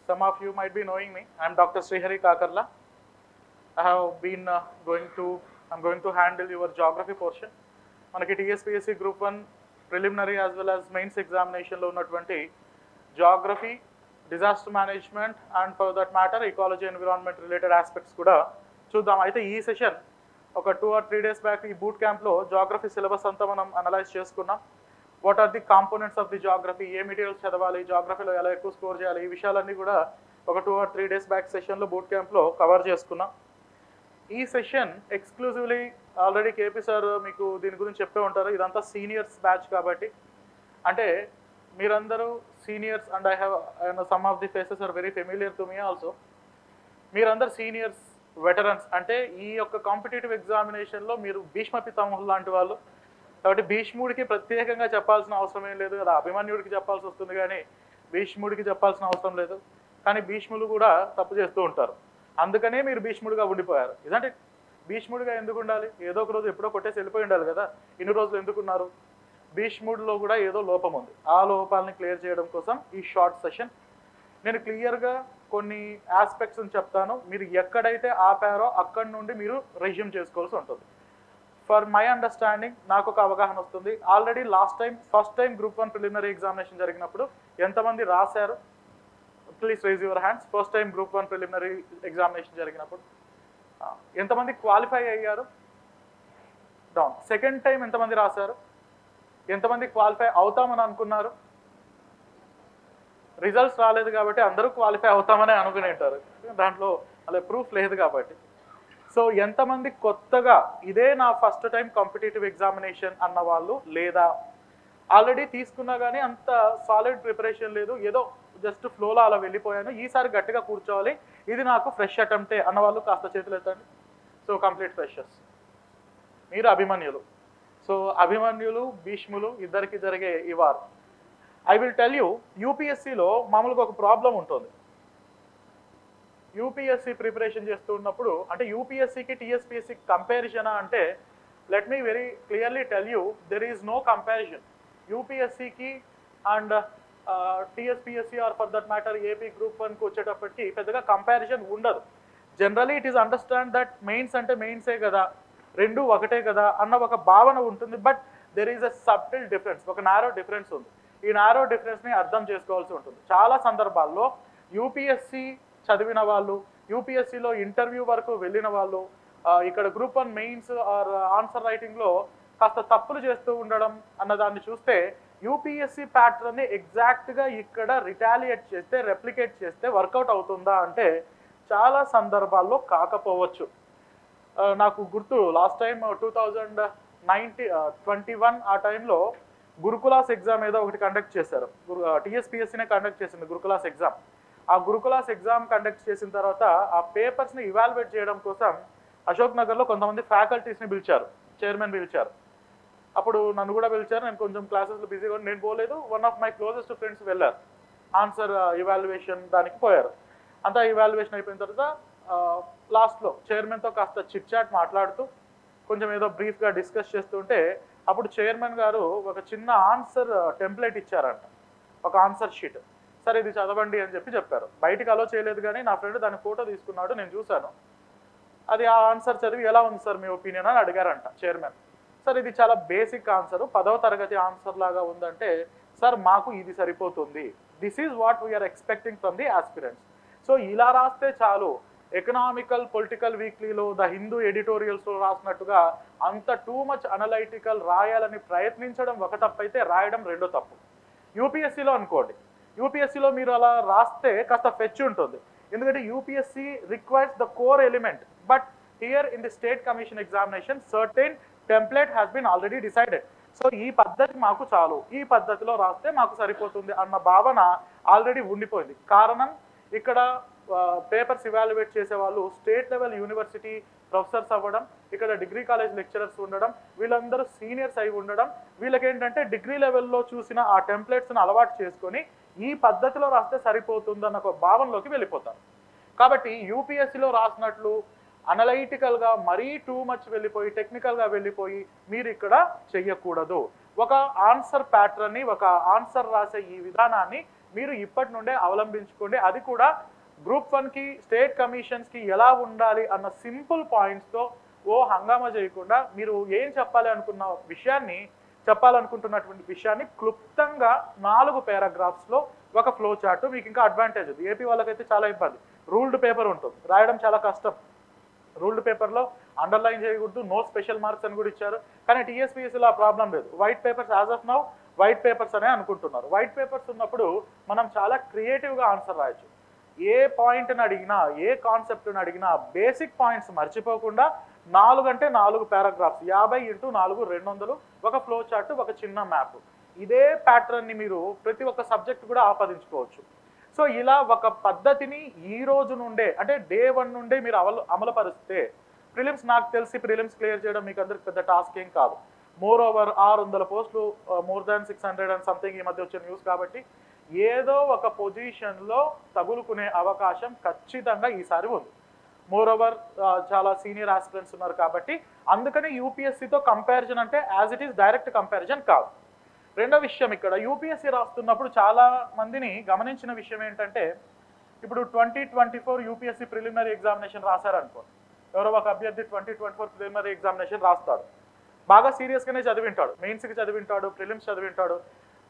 some of you might be knowing me. I am Dr. Srihari Kakarla. I have been I'm going to handle your geography portion. మనకి TSPSC Group 1 preliminary as well as mains examination లో ఉన్నటువంటి geography, disaster management and for that matter ecology environment related aspects కూడా చూద్దాం. అయితే ఈ session ఒక 2 or 3 days back ఈ boot క్యాంప్లో geography సిలబస్ అంతా మనం అనలైజ్ చేసుకున్నాం. What are the components of the geography, ఏ మెటీరియల్స్ చదవాలి, జాగ్రఫీలో ఎలా ఎక్కువ స్కోర్ చేయాలి, ఈ విషయాలన్నీ కూడా ఒక 2 or 3 days బ్యాక్ సెషన్లో బూట్ క్యాంప్లో కవర్ చేసుకున్నాం. ఈ session exclusively already KP sir మీకు దీని గురించి చెప్పే ఉంటారు. ఇదంతా సీనియర్స్ బ్యాచ్ కాబట్టి, అంటే మీరందరూ seniors and I have some of the faces are very familiar to me also. మీరందరూ సీనియర్స్, వెటరన్స్, అంటే ఈ యొక్క కాంపిటేటివ్ ఎగ్జామినేషన్లో మీరు భీష్మ పితామహులు లాంటి వాళ్ళు కాబట్టి భీష్ముడికి ప్రత్యేకంగా చెప్పాల్సిన అవసరం ఏం లేదు కదా. అభిమన్యుడికి చెప్పాల్సి వస్తుంది కానీ భీష్ముడికి చెప్పాల్సిన అవసరం లేదు. కానీ భీష్ములు కూడా తప్పు చేస్తూ ఉంటారు, అందుకనే మీరు భీష్ముడిగా ఉండిపోయారు. ఇదంటే భీష్ముడిగా ఎందుకు ఉండాలి? ఏదో ఒక రోజు ఎప్పుడో కొట్టేసి వెళ్ళిపోయి ఉండాలి కదా. ఇన్ని రోజులు ఎందుకున్నారు? భీష్ముడిలో కూడా ఏదో లోపం ఉంది. ఆ లోపాలని క్లియర్ చేయడం కోసం ఈ షార్ట్ సెషన్. నేను క్లియర్గా కొన్ని ఆస్పెక్ట్స్ని చెప్తాను. మీరు ఎక్కడైతే ఆపారో అక్కడి నుండి మీరు రెజ్యూమ్ చేసుకోవాల్సి ఉంటుంది. ఫర్ మై అండర్స్టాండింగ్ నాకు ఒక అవగాహన వస్తుంది. Already first time group 1 preliminary examination జరిగినప్పుడు ఎంతమంది రాశారు? Please rise your hands. First time group 1 preliminary examination జరిగినప్పుడు ఎంతమంది క్వాలిఫై అయ్యారు? డౌన్. సెకండ్ టైం ఎంతమంది రాశారు? ఎంతమంది క్వాలిఫై అవుతామని అనుకున్నారు? రిజల్ట్స్ రాలేదు కాబట్టి అందరూ క్వాలిఫై అవుతామని అనుకుని ఉంటారు, దాంట్లో అలా ప్రూఫ్ లేదు కాబట్టి. సో ఎంతమంది కొత్తగా ఇదే నా ఫస్ట్ టైం కాంపిటేటివ్ ఎగ్జామినేషన్ అన్న వాళ్ళు, లేదా ఆల్రెడీ తీసుకున్నా కానీ అంత సాలిడ్ ప్రిపరేషన్ లేదు, ఏదో జస్ట్ ఫ్లోలో అలా వెళ్ళిపోయాను, ఈసారి గట్టిగా కూర్చోవాలి, ఇది నాకు ఫ్రెష్ అటెంప్టే అన్న వాళ్ళు కాస్త చేతులు ఎత్తండి. సో కంప్లీట్ ఫ్రెషర్స్, మీరు అభిమన్యులు. సో అభిమన్యులు, భీష్ములు ఇద్దరికి జరిగే ఈ war. I will tell you, యూపీఎస్సీలో మామూలుగా ఒక ప్రాబ్లం ఉంటుంది. యూపీఎస్సీ ప్రిపరేషన్ చేస్తూ ఉన్నప్పుడు, అంటే యూపీఎస్సీకి టీఎస్పీఎస్సీకి కంపారిజనా అంటే, let me very clearly tell you, there is no comparison. యూపీఎస్సీకి and TSPSC or for that matter AP group 1కి వచ్చేటప్పటికి పెద్దగా కంపారిజన్ ఉండదు. Generally it is understand that mains అంటే మెయిన్సే కదా, రెండు ఒకటే కదా అన్న ఒక భావన ఉంటుంది. But there is a subtle difference, ఒక నారో డిఫరెన్స్ ఉంది. ఈ నారో డిఫరెన్స్ని అర్థం చేసుకోవాల్సి ఉంటుంది. చాలా సందర్భాల్లో యూపీఎస్సీ చదివిన వాళ్ళు, యూపీఎస్సీలో ఇంటర్వ్యూ వరకు వెళ్ళిన వాళ్ళు ఇక్కడ గ్రూప్ 1 మెయిన్స్ ఆర్ ఆన్సర్ రైటింగ్లో కాస్త తప్పులు చేస్తూ ఉండడం అన్నదాన్ని చూస్తే, యూపీఎస్సీ ప్యాటర్న్ని ఎగ్జాక్ట్గా ఇక్కడ రిటాలియేట్ చేస్తే, రెప్లికేట్ చేస్తే వర్కౌట్ అవుతుందా అంటే చాలా సందర్భాల్లో కాకపోవచ్చు. నాకు గుర్తు లాస్ట్ టైం 2021 ఆ టైంలో గురుకులాస్ ఎగ్జామ్ ఏదో ఒకటి కండక్ట్ చేశారు. టీఎస్పీఎస్సీనే కండక్ట్ చేసింది గురుకులాస్ ఎగ్జామ్. ఆ గురుకులాస్ ఎగ్జామ్ కండక్ట్ చేసిన తర్వాత ఆ పేపర్స్ని ఇవాల్యుయేట్ చేయడం కోసం అశోక్ నగర్లో కొంతమంది ఫ్యాకల్టీస్ని పిలిచారు, చైర్మన్ పిలిచారు. అప్పుడు నన్ను కూడా పిలిచారు. నేను కొంచెం క్లాసెస్లో బిజీగా నేను పోలేదు. One of my closest friends వెళ్ళారు, ఆన్సర్ ఇవాల్యుయేషన్ దానికి పోయారు. అంతా ఇవాల్యుయేషన్ అయిపోయిన తర్వాత లాస్ట్లో చైర్మన్తో కాస్త చిట్ చాట్ మాట్లాడుతూ కొంచెం ఏదో బ్రీఫ్గా డిస్కస్ చేస్తుంటే, అప్పుడు చైర్మన్ గారు ఒక చిన్న ఆన్సర్ టెంప్లెట్ ఇచ్చారంట, ఒక ఆన్సర్ షీట్. సరే ఇది చదవండి అని చెప్పారు. బయటికి అలో చేయలేదు కానీ నా ఫ్రెండ్ దాని ఫోటో తీసుకున్నాడు, నేను చూశాను. అది ఆ ఆన్సర్ చదివి ఎలా ఉంది సార్ మీ ఒపీనియన్ అని అడిగారంట చైర్మన్. సార్ ఇది చాలా బేసిక్ ఆన్సరు, 10వ తరగతి ఆన్సర్ లాగా ఉందంటే, సార్ మాకు ఇది సరిపోతుంది, this is what we are expecting from the aspirants. So ఇలా రాస్తే చాలు. ఎకనామికల్ పొలిటికల్ వీక్లీలో, ద హిందూ ఎడిటోరియల్స్లో రాసినట్టుగా అంత టూ మచ్ అనలైటికల్ రాయాలని ప్రయత్నించడం ఒక తప్పు అయితే, రాయడం రెండో తప్పు. యూపీఎస్సీలో అనుకోండి, యూపీఎస్సీలో మీరు అలా రాస్తే కాస్త ఫెచ్ ఉంటుంది, ఎందుకంటే UPSC requires the core element. But here in the state commission examination certain template has been already decided. So ఈ పద్ధతి మాకు చాలు, ఈ పద్ధతిలో రాస్తే మాకు సరిపోతుంది అన్న భావన ఆల్రెడీ ఉండిపోయింది. కారణం ఇక్కడ పేపర్స్ ఇవాల్యుయేట్ చేసే వాళ్ళు స్టేట్ లెవెల్ యూనివర్సిటీ ప్రొఫెసర్స్ అవ్వడం, ఇక్కడ డిగ్రీ కాలేజ్ లెక్చరర్స్ ఉండడం, వీళ్ళందరూ సీనియర్స్ అయి ఉండడం, వీళ్ళకేంటంటే డిగ్రీ లెవెల్లో చూసిన ఆ టెంప్లెట్స్ని అలవాటు చేసుకొని ఈ పద్ధతిలో రాస్తే సరిపోతుందన్న ఒక భావనలోకి వెళ్ళిపోతారు. కాబట్టి యూపీఎస్సీలో రాసినట్లు అనలైటికల్గా మరీ టూ మచ్ వెళ్ళిపోయి, టెక్నికల్గా వెళ్ళిపోయి మీరు ఇక్కడ చెయ్యకూడదు. ఒక ఆన్సర్ ప్యాటర్న్ని, ఒక ఆన్సర్ రాసే ఈ విధానాన్ని మీరు ఇప్పటి నుండే అవలంబించుకోండి. అది కూడా గ్రూప్ 1కి స్టేట్ కమిషన్స్కి ఎలా ఉండాలి అన్న సింపుల్ పాయింట్స్తో హంగామా చేయకుండా మీరు ఏం చెప్పాలనుకుంటున్నటువంటి విషయాన్ని క్లుప్తంగా 4 పారాగ్రాఫ్స్లో ఒక ఫ్లో చార్ట్. మీకు ఇంకా అడ్వాంటేజ్ ఉంది. ఏపీ వాళ్ళకైతే చాలా ఇబ్బంది. రూల్డ్ పేపర్ ఉంటుంది, రాయడం చాలా కష్టం. రూల్డ్ పేపర్లో అండర్లైన్ చేయకూడదు, నో స్పెషల్ మార్క్స్ అని కూడా ఇచ్చారు. కానీ టీఎస్పీఎస్సీలో ఆ ప్రాబ్లం లేదు. White papers as of now white papers అనే అనుకుంటున్నారు. వైట్ పేపర్స్ ఉన్నప్పుడు మనం చాలా క్రియేటివ్గా ఆన్సర్ రాయొచ్చు. ఏ పాయింట్ని అడిగినా, ఏ కాన్సెప్ట్ని అడిగినా బేసిక్ పాయింట్స్ మర్చిపోకుండా 4 అంటే 4 పారాగ్రాఫ్స్, 50 × 4 200, ఒక ఫ్లో చార్ట్, ఒక చిన్న మ్యాప్. ఇదే ప్యాటర్న్ని మీరు ప్రతి ఒక్క సబ్జెక్ట్ కూడా ఆపాదించుకోవచ్చు. సో ఇలా ఒక పద్ధతిని ఈ రోజు నుండే, అంటే డే 1 నుండే మీరు అమలుపరిస్తే ప్రిలిమ్స్, నాకు తెలిసి ప్రిలిమ్స్ క్లియర్ చేయడం మీకు అందరికి పెద్ద టాస్క్ ఏం కాదు. మోర్ ఓవర్ 600 పోస్టులు, మోర్ దాన్ 600 అండ్ సంథింగ్ ఈ మధ్య వచ్చే న్యూస్ కాబట్టి ఏదో ఒక పొజిషన్లో తగులుకునే అవకాశం ఖచ్చితంగా ఈసారి ఉంది. మోర్ ఓవర్ చాలా సీనియర్ ఆస్పిరెంట్స్ ఉన్నారు కాబట్టి అందుకని యూపీఎస్సీతో కంపారిజన్ అంటే as it is direct comparison కాదు. రెండో విషయం, ఇక్కడ యూపీఎస్సీ రాస్తున్నప్పుడు చాలా మందిని గమనించిన విషయం ఏంటంటే, ఇప్పుడు 2024 యూపీఎస్సీ ప్రిలిమినరీ ఎగ్జామినేషన్ రాశారనుకోండి, ఎవరో ఒక అభ్యర్థి 2024 ప్రిలిమినరీ ఎగ్జామినేషన్ రాస్తాడు, బాగా సీరియస్గానే చదివింటాడు, మెయిన్స్కి చదివింటాడు, ప్రిలిమ్స్ చదివింటాడు.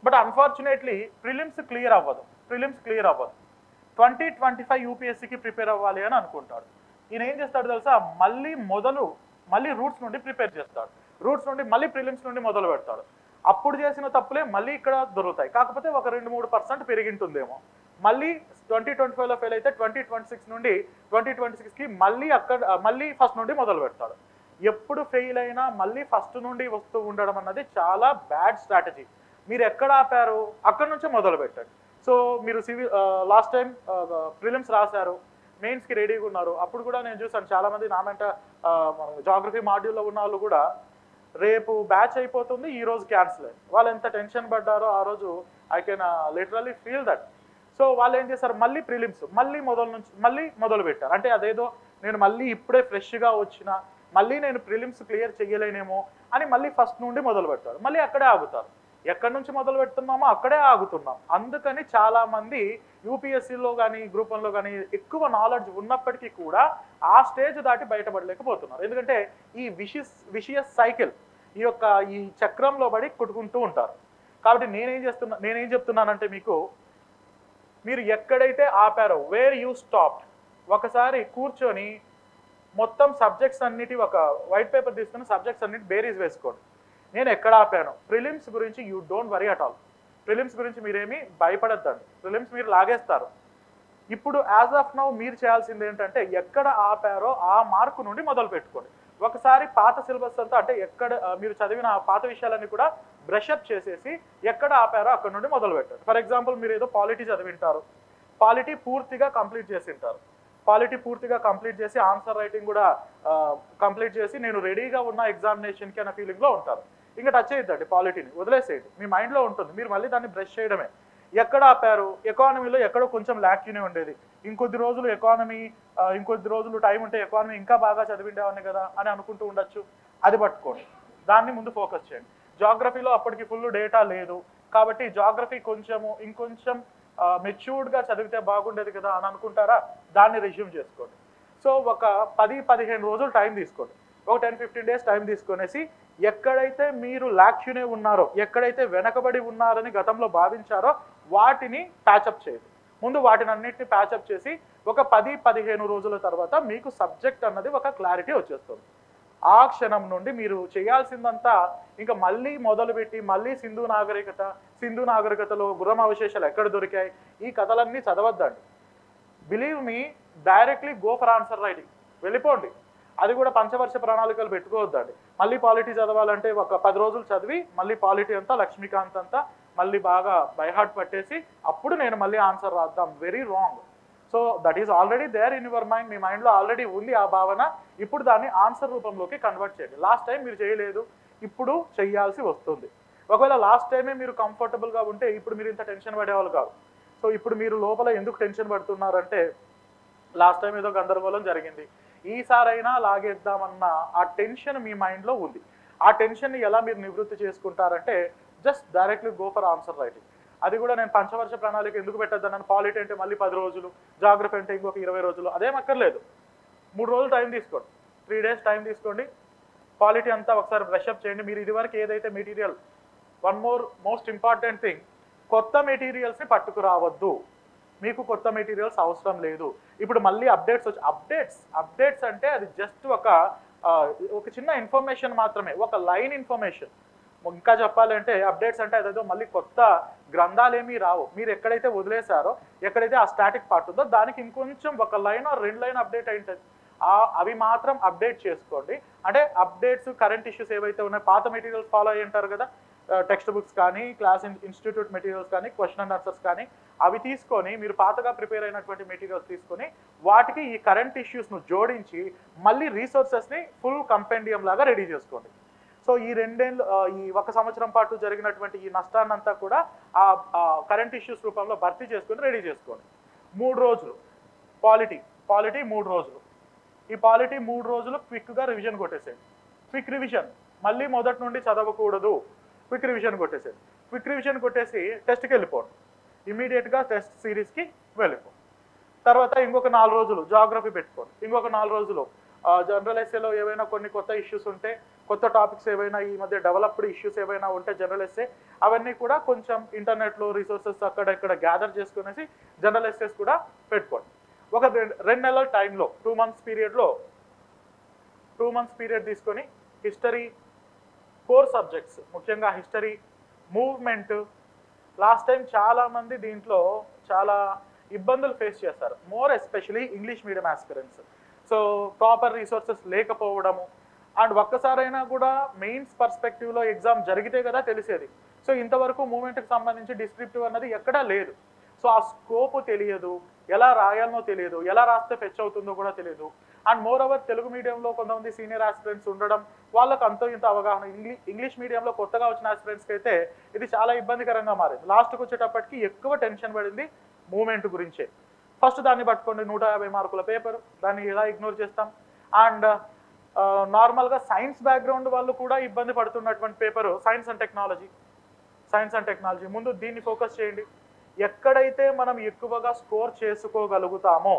బట్ అన్ఫార్చునేట్లీ ప్రిలిమ్స్ క్లియర్ అవ్వదు. 2025 యూపీఎస్సీకి ప్రిపేర్ అవ్వాలి అని అనుకుంటాడు. ఈయన ఏం చేస్తాడు తెలుసా, మళ్ళీ రూట్స్ నుండి ప్రిపేర్ చేస్తాడు. రూట్స్ నుండి మళ్ళీ ప్రిలిమ్స్ నుండి మొదలు పెడతాడు. అప్పుడు చేసిన తప్పులే మళ్ళీ ఇక్కడ దొరుకుతాయి, కాకపోతే ఒక 2-3% పెరిగింటుందేమో. మళ్ళీ 2025లో ఫెయిల్ అయితే 2026 నుండి 2026కి మళ్ళీ ఫస్ట్ నుండి మొదలు పెడతాడు. ఎప్పుడు ఫెయిల్ అయినా మళ్ళీ ఫస్ట్ నుండి వస్తూ ఉండడం అన్నది చాలా బ్యాడ్ స్ట్రాటజీ. మీరు ఎక్కడ ఆపారు అక్కడ నుంచే మొదలు పెట్టండి. సో మీరు లాస్ట్ టైం ప్రిలిమ్స్ రాశారు, మెయిన్స్కి రెడీగా ఉన్నారు. అప్పుడు కూడా నేను చూసాను చాలామంది నా వెంట జాగ్రఫీ మాడ్యూల్లో ఉన్న వాళ్ళు కూడా రేపు బ్యాచ్ అయిపోతుంది, ఈ రోజు క్యాన్సిల్ అయ్యి వాళ్ళు ఎంత టెన్షన్ పడ్డారో ఆ రోజు I can literally feel that. So వాళ్ళు ఏం చేశారు, మళ్ళీ ప్రిలిమ్స్ మళ్ళీ మొదలు పెట్టారు. అంటే అదేదో నేను మళ్ళీ ఇప్పుడే ఫ్రెష్గా వచ్చిన, మళ్ళీ నేను ప్రిలిమ్స్ క్లియర్ చేయలేనేమో అని మళ్ళీ ఫస్ట్ నుండి మొదలు పెడతారు, మళ్ళీ అక్కడే ఆగుతారు. ఎక్కడి నుంచి మొదలు పెడుతున్నామో అక్కడే ఆగుతున్నాం. అందుకని చాలామంది యూపీఎస్సీలో కానీ గ్రూప్ 1లో కానీ ఎక్కువ నాలెడ్జ్ ఉన్నప్పటికీ కూడా ఆ స్టేజ్ దాటి బయటపడలేకపోతున్నారు. ఎందుకంటే ఈ విషియస్ సైకిల్, ఈ చక్రంలో పడి కొట్టుకుంటూ ఉంటారు. కాబట్టి నేనేం చెప్తున్నానంటే మీకు, మీరు ఎక్కడైతే ఆపారో, వేర్ యూ స్టాప్, ఒకసారి కూర్చొని మొత్తం సబ్జెక్ట్స్ అన్నిటి ఒక వైట్ పేపర్ తీసుకుని సబ్జెక్ట్స్ అన్నిటి బేరీస్ వేసుకోండి. నేను ఎక్కడ ఆపాను, ప్రిలిమ్స్ గురించి you don't worry at all. Prelims గురించి మీరేమీ భయపడద్దండి, ప్రిలిమ్స్ మీరు లాగేస్తారు. ఇప్పుడు యాజ్ ఆఫ్ నౌ మీరు చేయాల్సింది ఏంటంటే, ఎక్కడ ఆపారో ఆ మార్కు నుండి మొదలు పెట్టుకోండి. ఒకసారి పాత సిలబస్ అంతా, అంటే ఎక్కడ మీరు చదివిన పాత విషయాలన్నీ కూడా బ్రషప్ చేసేసి ఎక్కడ ఆపారో అక్కడ నుండి మొదలు పెట్టండి. ఫర్ ఎగ్జాంపుల్ మీరు ఏదో పాలిటీ చదివింటారు, పాలిటీ పూర్తిగా కంప్లీట్ చేసింటారు, పాలిటీ పూర్తిగా కంప్లీట్ చేసి ఆన్సర్ రైటింగ్ కూడా కంప్లీట్ చేసి నేను రెడీగా ఉన్న ఎగ్జామినేషన్కి అన్న ఫీలింగ్లో ఉంటారు. ఇంకా టచ్ చేయొద్దండి, పాలిటీని వదిలేసేయండి, మీ మైండ్లో ఉంటుంది, మీరు మళ్ళీ దాన్ని బ్రష్ చేయడమే. ఎక్కడ ఆపారు, ఎకానమీలో ఎక్కడో కొంచెం ల్యాక్యూనే ఉండేది, ఇంకొద్ది రోజులు టైం ఉంటే ఎకానమీ ఇంకా బాగా చదివిండేవాడిని కదా అని అనుకుంటూ ఉండొచ్చు, అది పట్టుకోండి, దాన్ని ముందు ఫోకస్ చేయండి. జాగ్రఫీలో అప్పటికి ఫుల్ డేటా లేదు కాబట్టి జాగ్రఫీ ఇంకొంచెం మెచ్యూర్డ్గా చదివితే బాగుండేది కదా అని అనుకుంటారా, దాన్ని రెజ్యూమ్ చేసుకోండి. సో ఒక 10-15 రోజులు టైం తీసుకోండి, ఒక 10-15 డేస్ టైం తీసుకొనేసి ఎక్కడైతే మీరు లాక్యూనే ఉన్నారో, ఎక్కడైతే వెనకబడి ఉన్నారని గతంలో భావించారో వాటిని ప్యాచప్ చేయండి. ముందు వాటిని అన్నిటిని ప్యాచప్ చేసి ఒక 10-15 రోజుల తర్వాత మీకు సబ్జెక్ట్ అన్నది ఒక క్లారిటీ వచ్చేస్తుంది. ఆ క్షణం నుండి మీరు చేయాల్సిందంతా ఇంకా మళ్ళీ మొదలుపెట్టి మళ్ళీ సింధు నాగరికతలో గుర్రం అవశేషాలు ఎక్కడ దొరికాయి, ఈ కథలన్నీ చదవద్దండి. Believe me, directly go for answer writing వెళ్ళిపోండి. అది కూడా పంచవర్ష ప్రణాళికలు పెట్టుకోవద్దండి. మళ్ళీ పాలిటీ చదవాలంటే ఒక 10 రోజులు చదివి మళ్ళీ పాలిటీ అంతా లక్ష్మీకాంత్ అంతా మళ్ళీ బాగా బైహార్ట్ పట్టేసి అప్పుడు నేను మళ్ళీ ఆన్సర్ రాద్దాం, very wrong. So that is already there in your mind, మీ మైండ్లో ఆల్రెడీ ఉంది ఆ భావన. ఇప్పుడు దాన్ని ఆన్సర్ రూపంలోకి కన్వర్ట్ చేయండి. లాస్ట్ టైం మీరు చేయలేదు, ఇప్పుడు చేయాల్సి వస్తుంది. ఒకవేళ లాస్ట్ టైమే మీరు కంఫర్టబుల్గా ఉంటే ఇప్పుడు మీరు ఇంత టెన్షన్ పడేవాళ్ళు కాదు. సో ఇప్పుడు మీరు లోపల ఎందుకు టెన్షన్ పడుతున్నారంటే, లాస్ట్ టైం ఏదో గందరగోళం జరిగింది, ఈసారైనా లాగేద్దామన్న ఆ టెన్షన్ మీ మైండ్లో ఉంది. ఆ టెన్షన్ని ఎలా మీరు నివృత్తి చేసుకుంటారంటే, just directly go for answer writing. అది కూడా నేను పంచవర్ష ప్రణాళిక ఎందుకు పెట్టద్దన్నాను, పాలిటీ అంటే మళ్ళీ 10 రోజులు, జాగ్రఫీ అంటే ఇంకొక 20 రోజులు, అదేం అక్కర్లేదు. 3 రోజులు టైం తీసుకోండి, 3 days టైం తీసుకోండి, పాలిటీ అంతా ఒకసారి బ్రషప్ చేయండి. మీరు ఇదివరకు ఏదైతే material, one most important thing, కొత్త మెటీరియల్స్ని పట్టుకురావద్దు. మీకు కొత్త మెటీరియల్స్ అవసరం లేదు. ఇప్పుడు మళ్ళీ అప్డేట్స్ వచ్చి అప్డేట్స్ అంటే అది జస్ట్ ఒక చిన్న ఇన్ఫర్మేషన్ మాత్రమే, ఒక లైన్ ఇన్ఫర్మేషన్. ఇంకా చెప్పాలంటే అప్డేట్స్ అంటే అదేదో మళ్ళీ కొత్త గ్రంథాలేమీ రావు. మీరు ఎక్కడైతే వదిలేశారో, ఎక్కడైతే ఆ స్టాటిక్ పార్ట్ ఉందో దానికి ఇంకొంచెం ఒక లైన్ ఆర్ 2 లైన్ అప్డేట్ అయింటుంది. అవి మాత్రం అప్డేట్ చేసుకోండి. అంటే అప్డేట్స్, కరెంట్ ఇష్యూస్ ఏవైతే ఉన్నాయో, పాత మెటీరియల్స్ ఫాలో అయ్యి ఉంటారు కదా, టెక్స్ట్ బుక్స్ కానీ, క్లాస్ ఇన్స్టిట్యూట్ మెటీరియల్స్ కానీ, క్వశ్చన్ అండ్ ఆన్సర్స్ కానీ, అవి తీసుకొని మీరు పాతగా ప్రిపేర్ అయినటువంటి మెటీరియల్స్ తీసుకొని వాటికి ఈ కరెంట్ ఇష్యూస్ను జోడించి మళ్ళీ రీసోర్సెస్ని ఫుల్ కంపెండియం లాగా రెడీ చేసుకోండి. సో ఈ 2 ఏళ్ళు, ఈ 1 సంవత్సరం పాటు జరిగినటువంటి ఈ నష్టాన్నంతా కూడా ఆ కరెంట్ ఇష్యూస్ రూపంలో భర్తీ చేసుకొని రెడీ చేసుకోండి. 3 రోజులు పాలిటీ 3 రోజులు. ఈ పాలిటీ 3 రోజులు క్విక్గా రివిజన్ కొట్టేసేయండి. క్విక్ రివిజన్, మళ్ళీ మొదటి నుండి చదవకూడదు. క్విక్ రివిజన్ కొట్టేసేయండి. క్విక్ రివిజన్ కొట్టేసి టెస్ట్కి వెళ్ళిపోండి. ఇమీడియట్గా టెస్ట్ సిరీస్కి వెళ్ళిపోండి. తర్వాత ఇంకొక 4 రోజులు జాగ్రఫీ పెట్టుకోండి. ఇంకొక 4 రోజులు జనరల్ ఎస్ఏలో ఏవైనా కొన్ని కొత్త ఇష్యూస్ ఉంటే, కొత్త టాపిక్స్ ఏవైనా, ఈ మధ్య డెవలప్డ్ ఇష్యూస్ ఏవైనా ఉంటే జనరల్ ఎస్ఏ, అవన్నీ కూడా కొంచెం ఇంటర్నెట్లో రీసోర్సెస్ అక్కడ ఇక్కడ గ్యాదర్ చేసుకునేసి జనరల్ ఎస్ఏస్ కూడా పెట్టుకోండి. ఒక 2 నెలల టైంలో, 2 months పీరియడ్లో, 2 months పీరియడ్ తీసుకొని హిస్టరీ, కోర్ సబ్జెక్ట్స్, ముఖ్యంగా హిస్టరీ, మూవ్మెంట్. లాస్ట్ టైం చాలామంది దీంట్లో చాలా ఇబ్బందులు ఫేస్ చేస్తారు, more especially English medium aspirants. So proper resources లేకపోవడము, అండ్ ఒక్కసారైనా కూడా మెయిన్స్ పర్స్పెక్టివ్లో ఎగ్జామ్ జరిగితే కదా తెలిసేది. సో ఇంతవరకు మూవ్మెంట్కి సంబంధించి డిస్క్రిప్టివ్ అన్నది ఎక్కడా లేదు. సో ఆ స్కోప్ తెలియదు, ఎలా రాయాలనో తెలియదు, ఎలా రాస్తే ఫెచ్ అవుతుందో కూడా తెలియదు. అండ్ మోర్ ఓవర్ తెలుగు మీడియంలో కొంతమంది సీనియర్ ఆస్పిరెంట్స్ ఉండడం, వాళ్ళకు అంతో ఇంత అవగాహన. ఇంగ్లీష్ మీడియంలో కొత్తగా వచ్చిన ఆస్పిరెంట్స్కి అయితే ఇది చాలా ఇబ్బందికరంగా మారింది. లాస్ట్కి వచ్చేటప్పటికి ఎక్కువ టెన్షన్ పడింది మూవ్మెంట్ గురించే. ఫస్ట్ దాన్ని పట్టుకోండి, 150 మార్కుల పేపర్, దాన్ని ఎలా ఇగ్నోర్ చేస్తాం. అండ్ నార్మల్గా సైన్స్ బ్యాక్గ్రౌండ్ వాళ్ళు కూడా ఇబ్బంది పడుతున్నటువంటి పేపరు సైన్స్ అండ్ టెక్నాలజీ. ముందు దీన్ని ఫోకస్ చేయండి. ఎక్కడైతే మనం ఎక్కువగా స్కోర్ చేసుకోగలుగుతామో,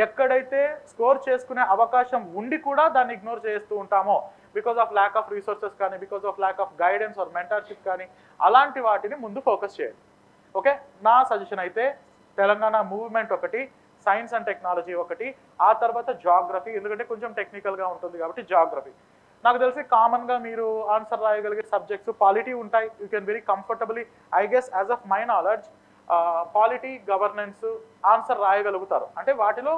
ఎక్కడైతే స్కోర్ చేసుకునే అవకాశం ఉండి కూడా దాన్ని ఇగ్నోర్ చేస్తూ ఉంటామో, because of lack of resources కానీ, because of lack of guidance or mentorship కానీ, అలాంటి వాటిని ముందు ఫోకస్ చేయండి. ఓకే, నా సజెషన్ అయితే తెలంగాణ మూవ్మెంట్ ఒకటి, సైన్స్ అండ్ టెక్నాలజీ ఒకటి, ఆ తర్వాత జాగ్రఫీ, ఎందుకంటే కొంచెం టెక్నికల్గా ఉంటుంది కాబట్టి జాగ్రఫీ. నాకు తెలిసి కామన్గా మీరు ఆన్సర్ రాయగలిగే సబ్జెక్ట్స్ పాలిటీ ఉంటాయి. You can very comfortably, I guess as of my knowledge, polity, governance answer రాయగలుగుతారు. అంటే వాటిలో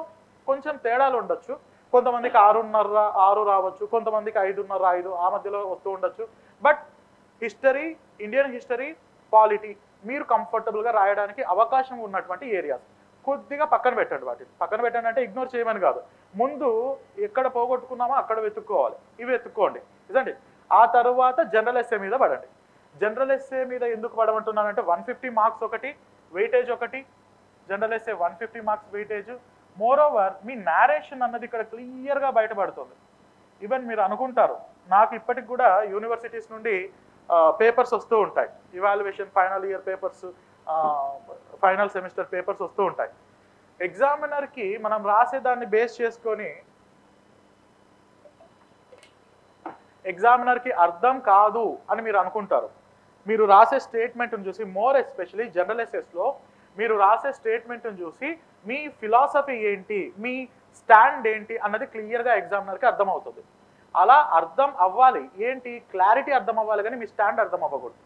కొంచెం తేడాలు ఉండొచ్చు. కొంతమందికి 6.5 రావచ్చు, కొంతమందికి 5.5 ఆ మధ్యలో వస్తూ ఉండొచ్చు. But history, Indian history, polity మీరు కంఫర్టబుల్గా రాయడానికి అవకాశం ఉన్నటువంటి ఏరియాస్. కొద్దిగా పక్కన పెట్టండి. వాటిని పక్కన పెట్టండి అంటే ఇగ్నోర్ చేయమని కాదు, ముందు ఎక్కడ పోగొట్టుకున్నామో అక్కడ వెతుక్కోవాలి. ఇవి వెతుక్కోండి, ఇదండి. ఆ తర్వాత జనరల్ ఎస్ఏ మీద పడండి. జనరల్ ఎస్ఏ మీద ఎందుకు పడమంటున్నానంటే 150 మార్క్స్ ఒకటి, వెయిటేజ్ ఒకటి. General essay 150 marks weightage. Moreover మీ నేరేషన్ అన్నది ఇక్కడ క్లియర్గా బయటపడుతుంది. ఈవెన్ మీరు అనుకుంటారు, నాకు ఇప్పటికి కూడా యూనివర్సిటీస్ నుండి పేపర్స్ వస్తూ ఉంటాయి, evaluation final year papers, final semester papers వస్తూ ఉంటాయి. ఎగ్జామినర్కి మనం రాసేదాన్ని బేస్ చేసుకొని ఎగ్జామినర్కి అర్థం కాదు అని మీరు అనుకుంటారు. మీరు రాసే స్టేట్మెంట్ని చూసి, మోర్ ఎస్పెషలీ జనరల్ ఎస్ఎస్లో మీరు రాసే స్టేట్మెంట్ని చూసి మీ ఫిలాసఫీ ఏంటి, మీ స్టాండ్ ఏంటి అన్నది క్లియర్గా ఎగ్జామినర్కి అర్థమవుతుంది. అలా అర్థం అవ్వాలి, ఏంటి క్లారిటీ అర్థం అవ్వాలి, కానీ మీ స్టాండ్ అర్థం అవ్వకూడదు.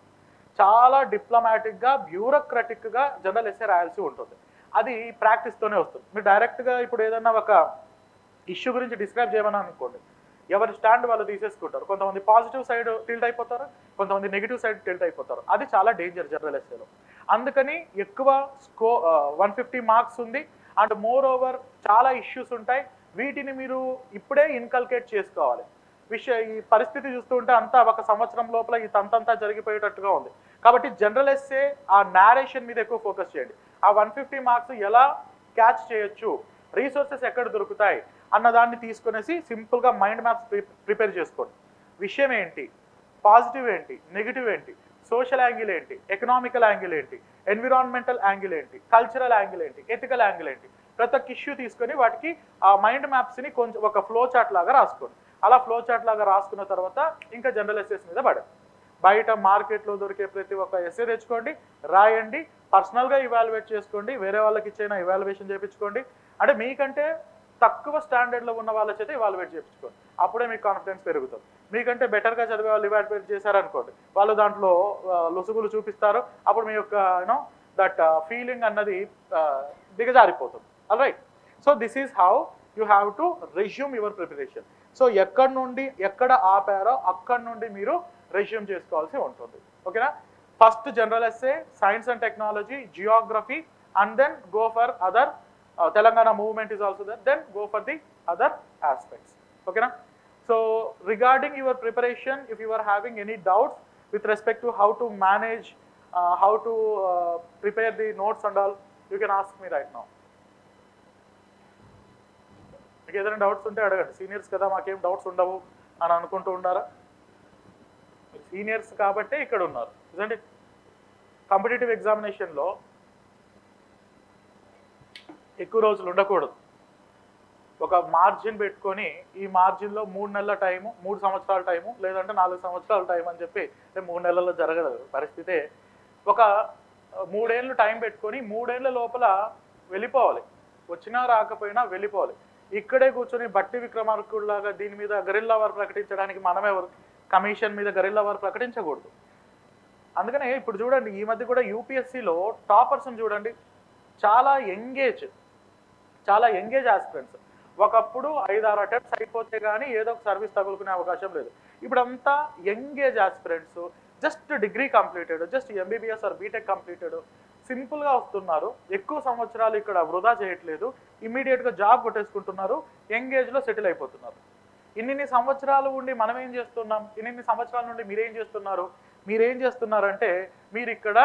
చాలా డిప్లొమాటిక్గా, బ్యూరోక్రటిక్గా జనరల్ ఎస్ఏ రాయాల్సి ఉంటుంది. అది ప్రాక్టీస్తోనే వస్తుంది. మీరు డైరెక్ట్గా ఇప్పుడు ఏదన్నా ఒక ఇష్యూ గురించి డిస్క్రైబ్ చేయమని అనుకోండి, ఎవరి స్టాండ్ వాళ్ళు తీసేసుకుంటారు. కొంతమంది పాజిటివ్ సైడ్ టిల్ట్ అయిపోతారు, కొంతమంది నెగిటివ్ సైడ్ టిల్ట్ అయిపోతారు. అది చాలా డేంజర్ జనరల్ ఎస్ఏలో. అందుకని ఎక్కువ 150 మార్క్స్ ఉంది. అండ్ మోర్ ఓవర్ చాలా ఇష్యూస్ ఉంటాయి. వీటిని మీరు ఇప్పుడే ఇన్కల్కేట్ చేసుకోవాలి. ఈ పరిస్థితి చూస్తూ ఉంటే అంతా 1 సంవత్సరం లోపల ఈ తంతంతా జరిగిపోయేటట్టుగా ఉంది. కాబట్టి జనరల్ ఎస్ఏ ఆ నేరేషన్ మీద ఎక్కువ ఫోకస్ చేయండి. ఆ 150 మార్క్స్ ఎలా క్యాచ్ చేయొచ్చు, రీసోర్సెస్ ఎక్కడ దొరుకుతాయి అన్నదాన్ని తీసుకునేసి సింపుల్గా మైండ్ మ్యాప్స్ ప్రిపేర్ చేసుకోండి. విషయం ఏంటి, పాజిటివ్ ఏంటి, నెగిటివ్ ఏంటి, సోషల్ యాంగిల్ ఏంటి, ఎకనామికల్ యాంగిల్ ఏంటి, ఎన్విరాన్మెంటల్ యాంగిల్ ఏంటి, కల్చరల్ యాంగిల్ ఏంటి, ఎథికల్ యాంగిల్ ఏంటి, ప్రతి ఒక్క ఇష్యూ తీసుకొని వాటికి ఆ మైండ్ మ్యాప్స్ని కొంచెం ఒక ఫ్లో చార్ట్ లాగా రాసుకోండి. అలా ఫ్లో చార్ట్ లాగా రాసుకున్న తర్వాత ఇంకా జనరల్ ఎస్సేస్ మీద పడండి. బయట మార్కెట్లో దొరికే ప్రతి ఒక్క ఎస్సే తెచ్చుకోండి, రాయండి, పర్సనల్గా ఇవాల్యుయేట్ చేసుకోండి, వేరే వాళ్ళకి ఇచ్చైనా ఇవాల్యుయేషన్ చేయించుకోండి. అంటే మీకంటే తక్కువ స్టాండర్డ్లో ఉన్న వాళ్ళ చేత ఇవాల్యుయేట్ చేయించుకోండి. అప్పుడే మీకు కాన్ఫిడెన్స్ పెరుగుతుంది. మీకంటే బెటర్గా చదివే వాళ్ళు ఇవాల్యుయేట్ చేశారనుకోండి, వాళ్ళు దాంట్లో లొసుగులు చూపిస్తారు. అప్పుడు మీ యొక్క యూనో దట్ ఫీలింగ్ అన్నది దిగజారిపోతుంది. All right. So this is how you have to resume your preparation. So ఎక్కడి నుండి ఎక్కడ ఆపారో అక్కడి నుండి మీరు రెజ్యూమ్ చేసుకోవాల్సి ఉంటుంది. ఓకేనా? First general essay, science and technology, geography, and then go for other. Telangana movement is also there, then go for the other aspects. Okay na? So regarding your preparation, if you are having any doubts with respect to how to manage, how to prepare the notes and all, you can ask me right now. మీకు ఏదైనా doubts ఉంటే అడగండి. Seniors కదా, మాకేం doubts ఉండవు అని అనుకుంటూ ఉండారా? సీనియర్స్ కాబట్టే ఇక్కడ ఉన్నారు. ఇదండి కాంపిటేటివ్ ఎగ్జామినేషన్లో ఎక్కువ రోజులు ఉండకూడదు. ఒక మార్జిన్ పెట్టుకొని ఈ మార్జిన్లో 3 నెలల టైము, 3 సంవత్సరాల టైము, లేదంటే 4 సంవత్సరాల టైం అని చెప్పి, 3 నెలల్లో జరగదు పరిస్థితే. ఒక 3 ఏళ్ళు టైం పెట్టుకొని 3 ఏళ్ళ లోపల వెళ్ళిపోవాలి. వచ్చినా రాకపోయినా వెళ్ళిపోవాలి. ఇక్కడే కూర్చొని బట్టి విక్రమార్కుడిలాగా దీని మీద గరిల్లా వారు ప్రకటించడానికి మనమెవరు? కమిషన్ మీద గరిల్లా వారు ప్రకటించకూడదు. అందుకనే ఇప్పుడు చూడండి, ఈ మధ్య కూడా యూపీఎస్సీలో టాపర్స్ని చూడండి, చాలా ఎంగేజ్ ఆస్పిరెంట్స్. ఒకప్పుడు 5-6 అటెంప్ట్స్ అయిపోతే కానీ ఏదో ఒక సర్వీస్ తగులుకునే అవకాశం లేదు. ఇప్పుడు అంతా engage aspirants, just degree completed, just MBBS or BTech completed, సింపుల్గా వస్తున్నారు. ఎక్కువ సంవత్సరాలు ఇక్కడ వృధా చేయట్లేదు, ఇమ్మీడియట్గా జాబ్ కొట్టేసుకుంటున్నారు, ఎంగేజ్లో సెటిల్ అయిపోతున్నారు. ఇన్ని సంవత్సరాలు ఉండి మనం ఏం చేస్తున్నాం? ఇన్ని సంవత్సరాల నుండి మీరేం చేస్తున్నారంటే మీరు ఇక్కడ